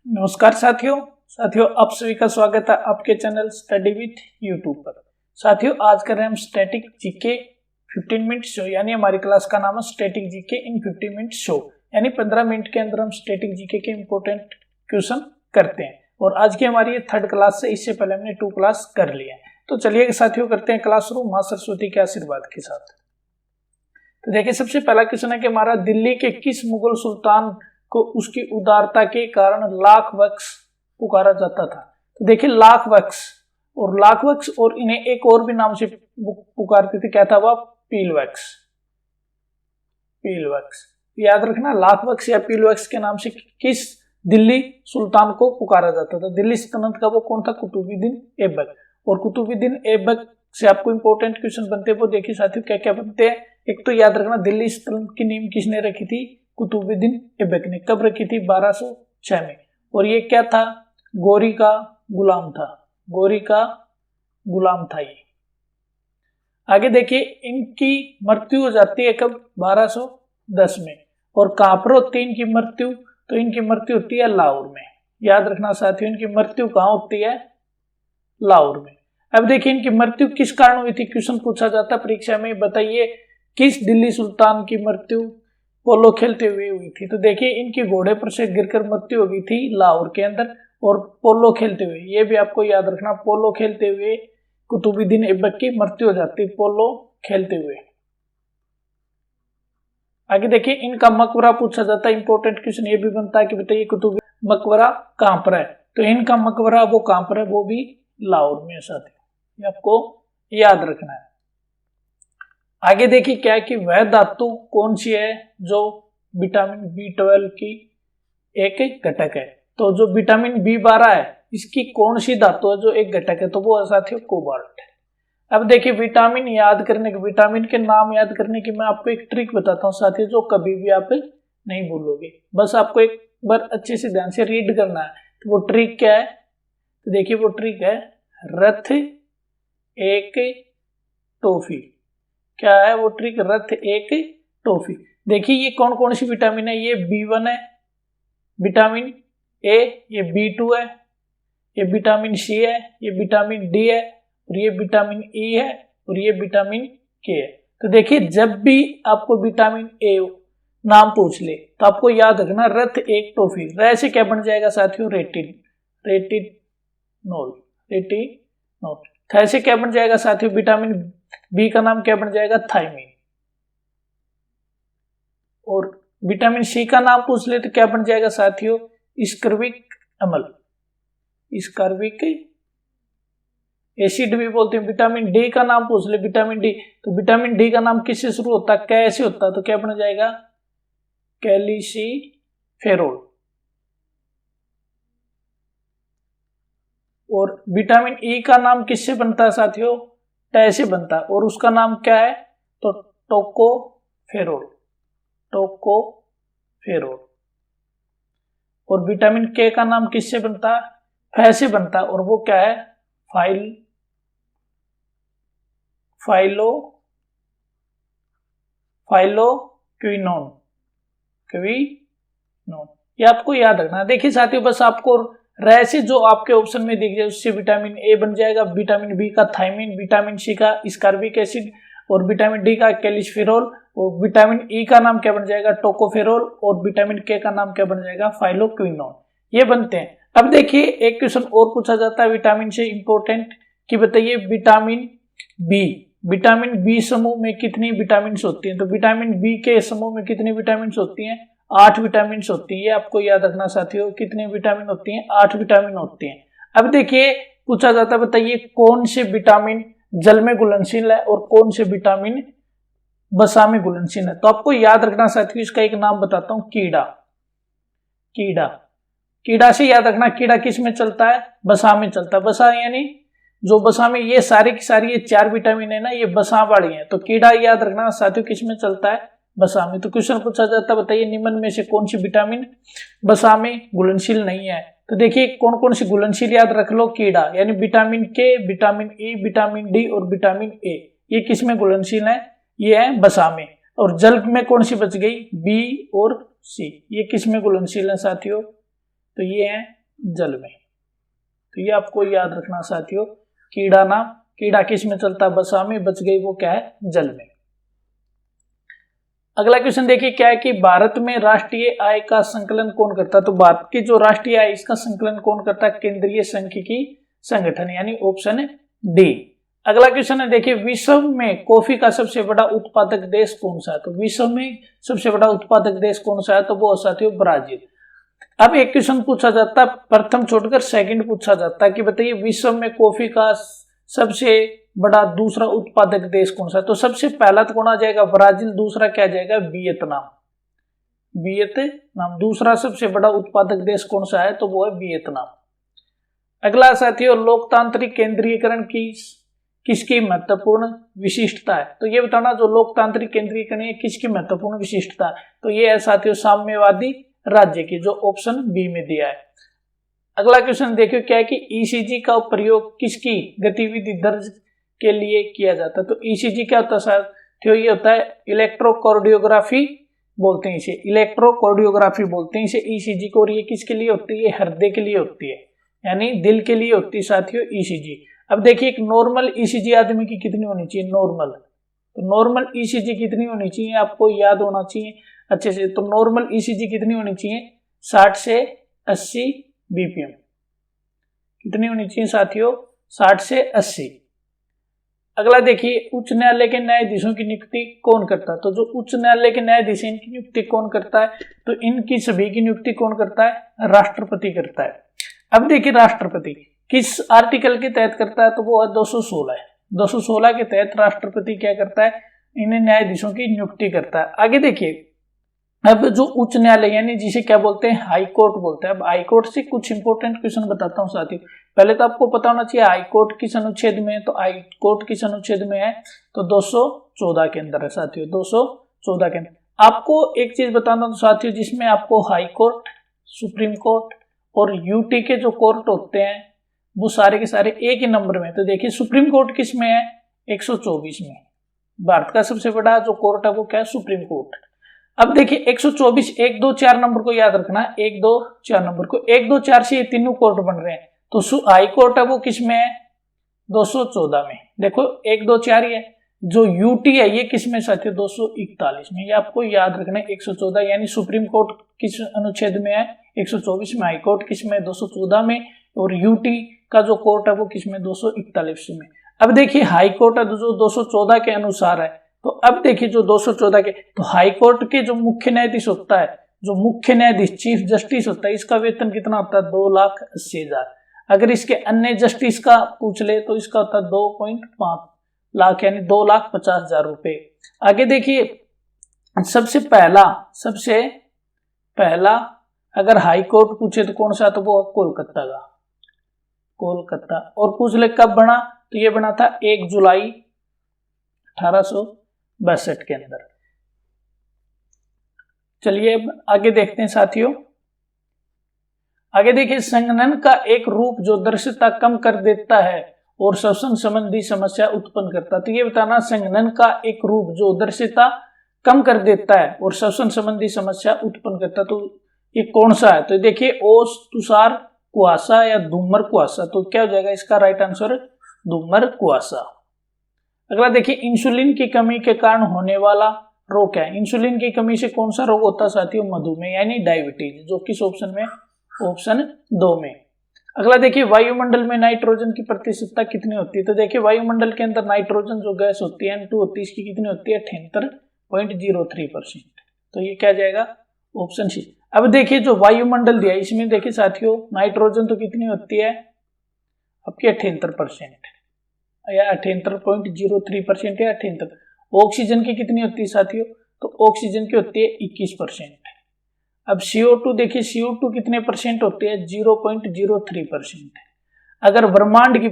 नमस्कार साथियों आप सभी का स्वागत है आपके चैनल स्टडी विथ यूट्यूब पर। साथियों आज कर रहे हैं हम स्टैटिक जीके 15 मिनट शो, यानी हमारी क्लास का नाम है स्टैटिक जीके इन 15 मिनट शो, यानी 15 मिनट के अंदर हम स्टैटिक जीके के इंपॉर्टेंट क्वेश्चन करते हैं। और आज की हमारी ये 3rd क्लास से, इससे पहले हमने 2 क्लास कर लिया है। तो चलिए साथियों करते हैं क्लास शुरू मां सरस्वती के आशीर्वाद के साथ। तो देखिए सबसे पहला क्वेश्चन है कि हमारा दिल्ली के किस मुगल सुल्तान को उसकी उदारता के कारण लाख वक्स पुकारा जाता था। तो देखिए लाख वक्स और इन्हें एक और भी नाम से पुकारते थे, क्या था वह? पीलवक्स। याद रखना, लाख वक्स या पीलवक्स के नाम से किस दिल्ली सुल्तान को पुकारा जाता था। दिल्ली सल्तनत का वो कौन था? कुतुबुद्दीन ऐबक। और कुतुबुद्दीन ऐबक से आपको इंपॉर्टेंट क्वेश्चन बनते हैं, वो देखिए साथियों क्या क्या बनते हैं। एक तो याद रखना दिल्ली सल्तनत की नींव किसने रखी थी? कुतुबुद्दीन ऐबक ने। कब रखी थी? 1206 में। और ये क्या था? गोरी का गुलाम था ये। आगे देखिए इनकी मृत्यु हो जाती है कब? 1210 में। और कहां पर होती है इनकी मृत्यु? तो इनकी मृत्यु होती है लाहौर में। याद रखना साथियों, इनकी मृत्यु कहां होती है? लाहौर में। अब देखिए इनकी मृत्यु किस कारण हुई थी? क्वेश्चन पूछा जाता परीक्षा में, बताइए किस दिल्ली सुल्तान की मृत्यु पोलो खेलते हुए हुई थी। तो देखिए इनकी घोड़े पर से गिरकर मृत्यु हो गई थी लाहौर के अंदर, और पोलो खेलते हुए, ये भी आपको याद रखना, पोलो खेलते हुए कुतुबुद्दीन ऐबक की मृत्यु हो जाती, पोलो खेलते हुए। आगे देखिए इनका मकबरा पूछा जाता है, इंपॉर्टेंट क्वेश्चन ये भी बनता है कि बताइए कुतुबुद्दीन मकबरा कहां पर है। तो इनका मकबरा वो कहां पर है? वो भी लाहौर में है साथियों, ये आपको याद रखना है। आगे देखिए क्या है कि वह धातु कौन सी है जो विटामिन B12 की एक घटक है। तो जो विटामिन B12 है इसकी कौन सी धातु है जो एक घटक है? तो वो है साथियों कोबाल्ट। अब देखिए विटामिन याद करने के, विटामिन के नाम याद करने की मैं आपको एक ट्रिक बताता हूँ साथियों, जो कभी भी आप नहीं भूलोगे। बस आपको एक बार अच्छे से ध्यान से रीड करना है। तो वो ट्रिक क्या है? तो देखिए वो ट्रिक है रथ एक टॉफी। क्या है वो ट्रिक? रथ एक टॉफी। देखिए ये कौन कौन सी विटामिन है? ये B1 है, विटामिन A, ये B2 है, ये विटामिन C है, ये विटामिन D है, और ये विटामिन E है, और ये विटामिन K है। तो देखिए जब भी आपको विटामिन A नाम पूछ ले तो आपको याद रखना रथ एक टॉफी। र से क्या बन जाएगा साथियों? रेटिनोल। थ से क्या बन जाएगा साथियों? विटामिन बी का नाम क्या बन जाएगा? थायमीन। और विटामिन सी का नाम पूछ ले तो क्या बन जाएगा साथियों? स्कर्विक अम्ल, स्कर्विक एसिड भी बोलते हैं। विटामिन डी का नाम पूछ ले, विटामिन डी, तो विटामिन डी का नाम किससे शुरू होता है? कै से होता है, तो क्या बन जाएगा? कैल्सिफेरोल। और विटामिन ई का नाम किससे बनता है साथियों? टे से बनता है, और उसका नाम क्या है? तो टोकोफेरोल। और विटामिन के का नाम किससे बनता है? फै से बनता है, और वो क्या है? फाइलोक्विनोन। ये आपको याद रखना। देखिए साथियों बस आपको रह से जो आपके ऑप्शन में दिख जाए उससे विटामिन ए बन जाएगा, विटामिन बी का थायमीन, विटामिन सी का स्कर्बिक एसिड, और विटामिन डी का कैल्सिफेरोल, और विटामिन ई का नाम क्या बन जाएगा? टोकोफेरोल, और विटामिन के का नाम क्या बन जाएगा? फाइलोक्विनोन। ये बनते हैं। अब देखिए एक क्वेश्चन और पूछा जाता है विटामिन से इंपॉर्टेंट, कि बताइए विटामिन बी समूह में कितनी विटामिन होती हैं। तो विटामिन बी के समूह में कितनी विटामिन होती हैं? 8 विटामिन होती है। ये आपको याद रखना साथियों, कितनी विटामिन होती हैं? 8 विटामिन होती हैं। अब देखिए पूछा जाता है बताइए कौन से विटामिन जल में घुलनशील है और कौन से विटामिन वसा में घुलनशील है। तो आपको याद रखना साथियों, इसका एक नाम बताता हूं, कीड़ा से याद रखना। कीड़ा किस में चलता है? वसा में चलता है। वसा यानी जो वसा में, ये सारी की सारी ये 4 विटामिन है ना, ये वसा वाली है। तो कीड़ा याद रखना साथियों किस में चलता है? वसा में। तो क्वेश्चन पूछा जाता है बताइए निम्न में से कौन सी विटामिन वसा में घुलनशील नहीं है। तो देखिए कौन कौन सी घुलनशील याद रख लो, कीड़ा, यानी विटामिन के, विटामिन ई, विटामिन डी और विटामिन ए, ये किस में घुलनशील है? ये है वसा में। और जल में कौन सी बच गई? बी और सी, ये किस में घुलनशील है साथियों? तो ये है जल में। तो ये आपको याद रखना साथियों। कीड़ा नाम, कीड़ा किस में चलता है? बसा में। बच गई वो क्या है? जल में। अगला क्वेश्चन देखिए क्या है कि भारत में राष्ट्रीय आय का संकलन कौन करता है? तो भारत की जो राष्ट्रीय आय इसका संकलन कौन करता है? केंद्रीय सांख्यिकी संगठन, यानी ऑप्शन डी। अगला क्वेश्चन है देखिए विश्व में कॉफी का सबसे बड़ा उत्पादक देश कौन सा है? तो विश्व में सबसे बड़ा उत्पादक देश कौन सा है? तो वो साथियों ब्राजील। अब एक क्वेश्चन पूछा जाता है, प्रथम छोड़कर सेकंड पूछा जाता है कि बताइए विश्व में कॉफी का सबसे बड़ा दूसरा उत्पादक देश कौन सा है? तो सबसे पहला तो कौन आ जाएगा? ब्राजील। दूसरा क्या जाएगा? वियतनाम। वियतनाम। दूसरा सबसे बड़ा उत्पादक देश कौन सा है? तो वो है वियतनाम। अगला साथियों लोकतांत्रिक केंद्रीयकरण किसकी महत्वपूर्ण विशिष्टता है? तो ये बताना जो लोकतांत्रिक केंद्रीयकरण है किसकी महत्वपूर्ण विशिष्टता है? तो ये है साथियों साम्यवादी राज्य की, जो ऑप्शन बी में दिया है। अगला क्वेश्चन देखिए क्या है कि ईसीजी का प्रयोग किसकी गतिविधि दर्ज के लिए किया जाता है? तो ईसीजी क्या होता है साथियों? ये होता है इलेक्ट्रोकार्डियोग्राफी बोलते हैं इसे, इलेक्ट्रोकार्डियोग्राफी बोलते हैं इसे ईसीजी को। और ये किसके लिए होती है? हृदय के लिए होती है, यानी दिल के लिए होती है साथियों ईसीजी। अब देखिए एक नॉर्मल ईसीजी आदमी की कितनी होनी चाहिए? नॉर्मल। तो नॉर्मल ईसीजी कितनी होनी चाहिए? आपको याद होना चाहिए अच्छे से। तो नॉर्मल ईसीजी कितनी होनी चाहिए? 60 से 80 बीपीएम। कितनी होनी चाहिए साथियों? 60 से 80। अगला देखिए उच्च न्यायालय के न्यायाधीशों की नियुक्ति कौन करता है? तो जो उच्च न्यायालय के न्यायाधीश हैं इनकी नियुक्ति कौन करता है? तो इनकी सभी की नियुक्ति कौन करता है? राष्ट्रपति करता है। अब देखिए राष्ट्रपति किस आर्टिकल के तहत करता है? तो वो है 216 है। 216 के तहत राष्ट्रपति क्या करता है? इन न्यायाधीशों की नियुक्ति करता है। आगे देखिए अब जो उच्च न्यायालय यानी जिसे क्या बोलते हैं? हाई कोर्ट बोलते हैं। अब हाई कोर्ट से कुछ इंपॉर्टेंट क्वेश्चन बताता हूं साथियों। पहले तो आपको पता होना चाहिए हाई कोर्ट किस अनुच्छेद में है? तो हाई कोर्ट किस अनुच्छेद में है? तो 214 के अंदर है साथियों, 214 के अंदर। आपको एक चीज बताना साथियों, जिसमें आपको हाई कोर्ट, सुप्रीम कोर्ट और यूटी के जो कोर्ट होते हैं वो सारे के सारे एक ही नंबर में। तो देखिए सुप्रीम कोर्ट किस में है? 124 में। भारत का सबसे बड़ा जो कोर्ट है वो क्या है? Supreme court. अब देखिए 124 1 2 4 नंबर को याद रखना, 1 2 4 नंबर को। 1 2 4 से ये तीनों कोर्ट बन रहे हैं। तो हाई कोर्ट है वो किस में है? 214 में। देखो 1 2 4 ही है। जो यूटी है ये किस में साथियों? 241 में। ये आपको याद रखना है 114, यानी सुप्रीम कोर्ट किस अनुच्छेद में है? 124 में। हाई कोर्ट किस में? 214 में। और यूटी का जो कोर्ट है वो किस में? 241 में। अब देखिए हाई कोर्ट है जो 214 के अनुसार है। तो अब देखिए जो 214 के, तो हाई कोर्ट के जो मुख्य न्यायाधीश होता है, जो मुख्य न्यायाधीश चीफ जस्टिस होता है, इसका वेतन कितना होता है? 2,80,000। अगर इसके अन्य जस्टिस का पूछ ले तो इसका होता है 2.5 लाख, यानी 2,50,000 रुपए। आगे देखिए सबसे पहला अगर हाई कोर्ट पूछे तो कौन सा? तो वो कोलकाता का, कोलकाता। और पूछ ले कब बना? तो ये बना था 1 जुलाई 1862 के अंदर। चलिए आगे देखते हैं साथियों। आगे देखिए संघनन का एक रूप जो दृश्यता कम कर देता है और श्वसन संबंधी समस्या उत्पन्न करता है। तो ये बताना संघनन का एक रूप जो दृश्यता कम कर देता है और श्वसन संबंधी समस्या उत्पन्न करता है, तो ये कौन सा है? तो देखिए ओस, तुषार, कुहासा या धूमर कुहासा। तो क्या हो जाएगा इसका राइट आंसर? धूमर कुहासा। अगला देखिए इंसुलिन की कमी के कारण होने वाला रोग क्या है? इंसुलिन की कमी से कौन सा रोग होता है साथियों? मधुमेह यानी डायबिटीज, जो किस ऑप्शन में? ऑप्शन 2 में। अगला देखिए वायुमंडल में नाइट्रोजन की प्रतिशतता कितनी होती है? तो देखिए वायुमंडल के अंदर नाइट्रोजन जो गैस होती है N2 होती है, इसकी कितनी होती है? 78.03%। तो ये क्या जाएगा? Option C. अब देखिए जो वायुमंडल दिया इसमें देखिए साथियों नाइट्रोजन तो कितनी होती है आपकी? 78% या 78.03% या 78। ऑक्सीजन की कितनी होती है साथियों? तो ऑक्सीजन की होती है 21%। अब CO2 देखिए CO2 कितने परसेंट होते हैं? 0.03%। अगर ब्रह्मांड की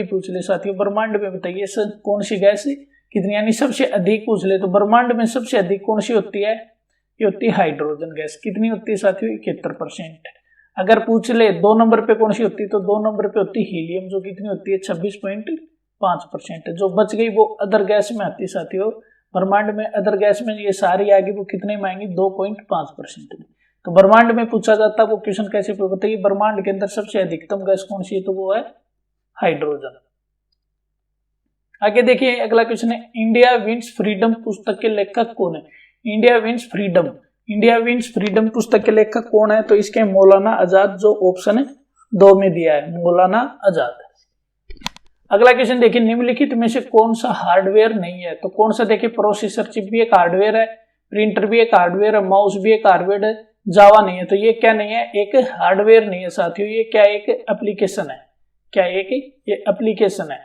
पूछ ले साथियों, ब्रह्मांड में बताइए कौन सी गैस कितनी, यानी सबसे अधिक पूछ ले तो ब्रह्मांड में सबसे अधिक कौन सी होती है? ये होती है हाइड्रोजन गैस। कितनी होती है साथियों? 71%। अगर पूछ ले 2 नंबर पे कौन सी होती है? तो 2 नंबर पे होती है हीलियम, जो कितनी होती है? 26.5%। जो बच गई वो अदर गैस में आती है साथियों। ब्रह्मांड में अदर गैस में ये सारी आगे वो कितने में आएंगी? 2.5% में। तो ब्रह्मांड में पूछा जाता है वो क्वेश्चन कैसे बताइए, ब्रह्मांड के अंदर सबसे अधिकतम गैस कौन सी है, तो वो है हाइड्रोजन। आगे देखिए अगला क्वेश्चन है, इंडिया विंस फ्रीडम पुस्तक के लेखक कौन है। इंडिया विंस फ्रीडम पुस्तक के लेखक कौन है, तो इसके मौलाना आजाद, जो ऑप्शन 2 में दिया है, मौलाना आजाद। अगला क्वेश्चन देखिए, निम्नलिखित में से कौन सा हार्डवेयर नहीं है, तो कौन सा देखिए, प्रोसेसर चिप भी एक हार्डवेयर है, प्रिंटर भी एक हार्डवेयर है, माउस भी एक हार्डवेयर है, जावा नहीं है, तो ये क्या नहीं है, एक हार्डवेयर नहीं है साथियों, ये क्या एक एप्लीकेशन है, क्या एक ये एप्लीकेशन है।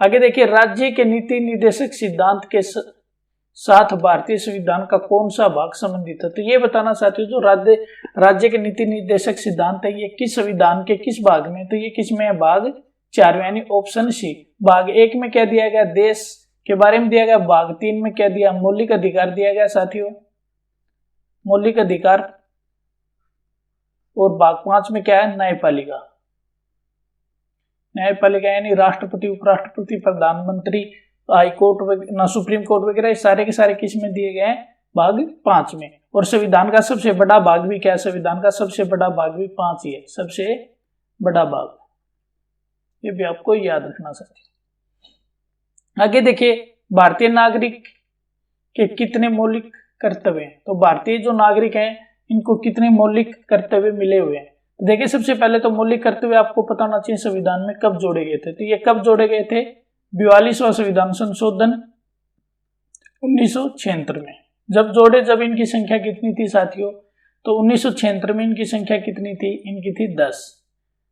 आगे देखिए, राज्य के नीति निर्देशक सिद्धांत के साथ भारतीय संविधान का कौन सा भाग संबंधित है, तो ये बताना साथियों, जो राज्य के नीति निर्देशक सिद्धांत है ये किस संविधान के किस भाग में, तो ये किस में है, भाग 4 यानी ऑप्शन सी। भाग 1 में क्या दिया गया, देश के बारे में दिया गया, भाग 3 में क्या दिया, मौलिक अधिकार दिया गया साथियों, मौलिक अधिकार, और भाग 5 में क्या है, न्यायपालिका। न्यायपालिका यानी राष्ट्रपति, उपराष्ट्रपति, प्रधानमंत्री, हाई कोर्ट, सुप्रीम कोर्ट वगैरह, सारे के सारे किस में दिए गए हैं, भाग 5 में। और संविधान का सबसे बड़ा भाग भी क्या है, संविधान का सबसे बड़ा भाग भी 5 ही है, सबसे बड़ा भाग, ये भी आपको याद रखना चाहिए। आगे देखिए, भारतीय नागरिक के कितने मौलिक कर्तव्य हैं, तो भारतीय जो नागरिक हैं इनको कितने मौलिक कर्तव्य मिले हुए हैं। तो देखिए, सबसे पहले तो मौलिक कर्तव्य आपको पता होना चाहिए संविधान में कब जोड़े गए थे, तो ये कब जोड़े गए थे, 42वां संविधान संशोधन 1976 में जब जोड़े, जब इनकी संख्या कितनी थी साथियों, तो 1976 में इनकी संख्या कितनी थी, इनकी थी 10।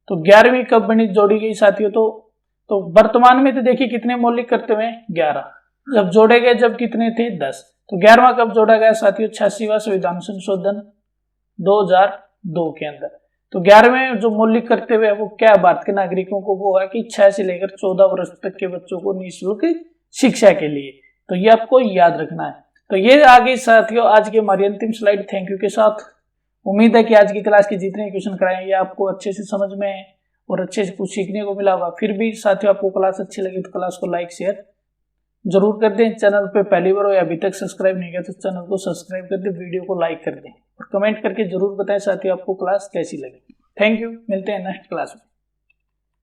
तो 11वीं कब बनी, जोड़ी गई साथियों, तो वर्तमान में तो देखिए कितने मौलिक कर्तव्य हैं, 11। जब जोड़े गए जब कितने थे, 10। तो 11वां कब जोड़ा गया साथियों, 86वां संविधान संशोधन 2002 के अंदर। तो 11वें जो मौलिक कर्तव्य है वो क्या है भारत के नागरिकों को, वो है कि 6 से लेकर 14 वर्ष तक के बच्चों को निःशुल्क शिक्षा के लिए, तो ये आपको याद रखना है। तो ये आगे साथियों आज की हमारी अंतिम स्लाइड थैंक यू के साथ। उम्मीद है कि आज की क्लास के जितने क्वेश्चन कराए ये आपको अच्छे से समझ में है और अच्छे से कुछ सीखने को मिला होगा। फिर भी साथियों आपको क्लास अच्छी लगी तो क्लास को लाइक शेयर जरूर कर दें। चैनल पे पहली बार हो या अभी तक सब्सक्राइब नहीं किया तो चैनल को सब्सक्राइब कर दें, वीडियो को लाइक कर दें और कमेंट करके जरूर बताएं साथियों आपको क्लास कैसी लगी। थैंक यू, मिलते हैं नेक्स्ट क्लास में।